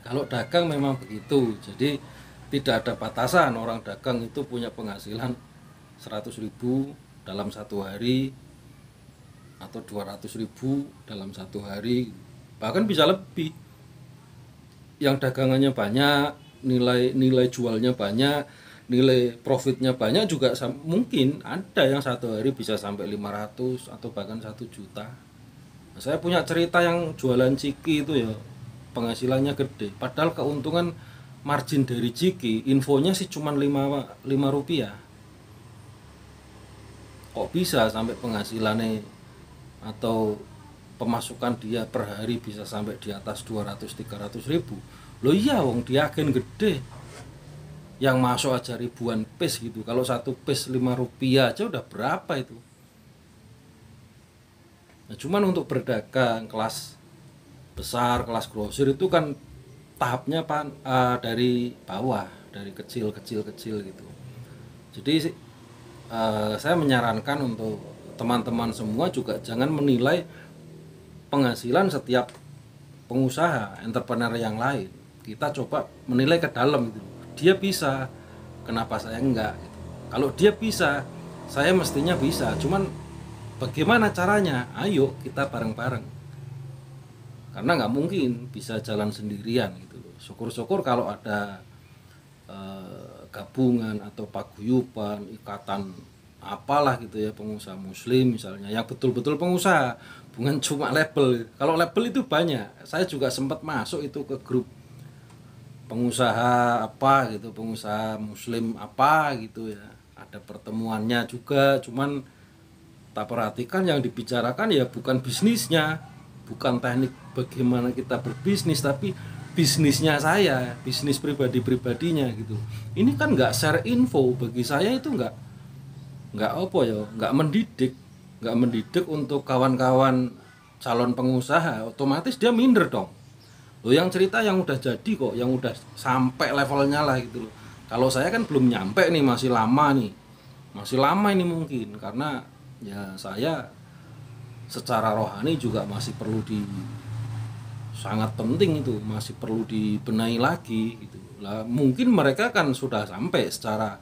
Kalau dagang memang begitu. Jadi tidak ada batasan, orang dagang itu punya penghasilan 100.000 dalam satu hari atau 200.000 dalam satu hari, bahkan bisa lebih. Yang dagangannya banyak, nilai nilai jualnya banyak, nilai profitnya banyak juga mungkin ada yang satu hari bisa sampai 500 atau bahkan 1 juta. Nah, saya punya cerita yang jualan ciki itu ya penghasilannya gede, padahal keuntungan margin dari ciki infonya sih cuma 5 rupiah. Kok bisa sampai penghasilannya atau pemasukan dia per hari bisa sampai di atas 200-300 ribu? Loh iya, wong dia agen gede, yang masuk aja ribuan piece gitu. Kalau satu piece 5 rupiah aja udah berapa itu. Nah, cuman untuk berdagang kelas besar, kelas grosir itu kan tahapnya dari bawah, dari kecil gitu. Jadi saya menyarankan untuk teman-teman semua juga jangan menilai penghasilan setiap pengusaha, entrepreneur yang lain. Kita coba menilai ke dalam gitu. Dia bisa, kenapa saya enggak gitu. Kalau dia bisa, saya mestinya bisa. Cuman bagaimana caranya? Ayo kita bareng-bareng. Karena nggak mungkin bisa jalan sendirian gitu. Syukur-syukur kalau ada gabungan atau paguyuban, ikatan apalah gitu ya, pengusaha muslim misalnya yang betul-betul pengusaha, bukan cuma label. Kalau label itu banyak, saya juga sempat masuk itu ke grup pengusaha apa gitu, pengusaha muslim apa gitu ya, ada pertemuannya juga, cuman tak perhatikan yang dibicarakan ya bukan bisnisnya, bukan teknik bagaimana kita berbisnis, tapi bisnisnya saya, bisnis pribadinya gitu. Ini kan nggak share info, bagi saya itu nggak apa ya, nggak mendidik untuk kawan-kawan calon pengusaha. Otomatis dia minder dong. Loh, yang cerita yang udah jadi kok, yang udah sampai levelnya lah gitu loh. Kalau saya kan belum nyampe nih, masih lama ini mungkin, karena ya saya secara rohani juga masih perlu sangat penting, itu masih perlu dibenahi lagi gitu lah. Mungkin mereka kan sudah sampai secara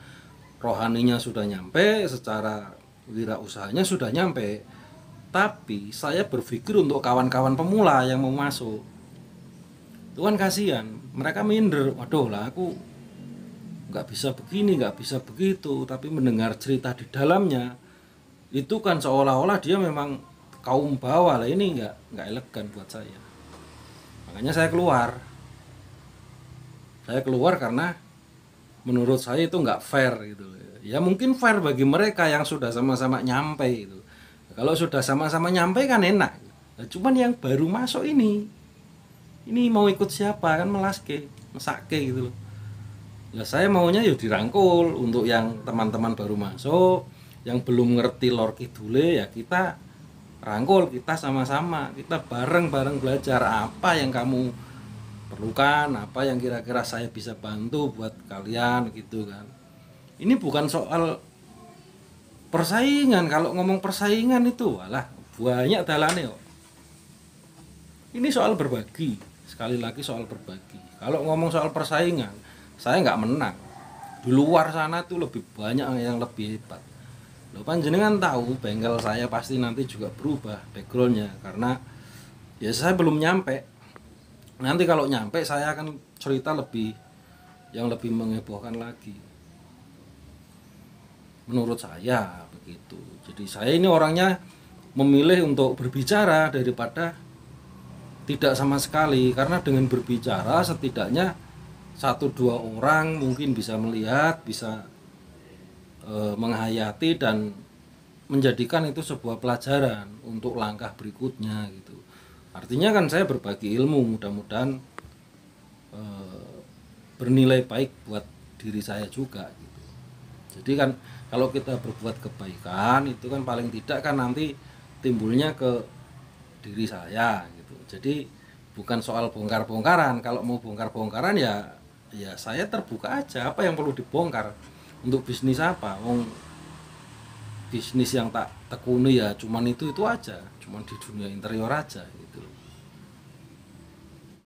rohaninya, sudah nyampe secara wirausahanya, sudah nyampe, tapi saya berpikir untuk kawan-kawan pemula yang mau masuk itu kan kasihan, mereka minder, waduh lah aku nggak bisa begini, nggak bisa begitu. Tapi mendengar cerita di dalamnya itu kan seolah-olah dia memang kaum bawah lah. Ini nggak elegan buat saya. Makanya saya keluar karena menurut saya itu nggak fair gitu. Ya mungkin fair bagi mereka yang sudah sama-sama nyampe itu. Kalau sudah sama-sama nyampe kan enak. Nah, cuman yang baru masuk ini mau ikut siapa, kan mesake gitu loh. Ya saya maunya ya dirangkul. Untuk yang teman-teman baru masuk, yang belum ngerti lor kidule, ya kita rangkul, kita sama-sama, kita bareng-bareng belajar apa yang kamu perlukan, apa yang kira-kira saya bisa bantu buat kalian gitu kan. Ini bukan soal persaingan. Kalau ngomong persaingan itu walah banyak dalane kok. Ini soal berbagi, sekali lagi soal berbagi. Kalau ngomong soal persaingan, saya nggak menang. Di luar sana tuh lebih banyak yang lebih hebat. Loh, panjenengan tahu bengkel saya pasti nanti juga berubah backgroundnya, karena ya saya belum nyampe. Nanti kalau nyampe saya akan cerita yang lebih menghebohkan lagi. Menurut saya begitu. Jadi saya ini orangnya memilih untuk berbicara daripada tidak sama sekali, karena dengan berbicara setidaknya 1-2 orang mungkin bisa melihat, bisa menghayati dan menjadikan itu sebuah pelajaran untuk langkah berikutnya gitu. Artinya kan saya berbagi ilmu, mudah-mudahan bernilai baik buat diri saya juga gitu. Jadi kan kalau kita berbuat kebaikan itu kan paling tidak kan nanti timbulnya ke diri saya gitu. Jadi bukan soal bongkar-bongkaran. Kalau mau bongkar-bongkaran ya saya terbuka aja, apa yang perlu dibongkar. Untuk bisnis apa? Bisnis yang tak tekuni ya cuman itu aja, cuman di dunia interior aja.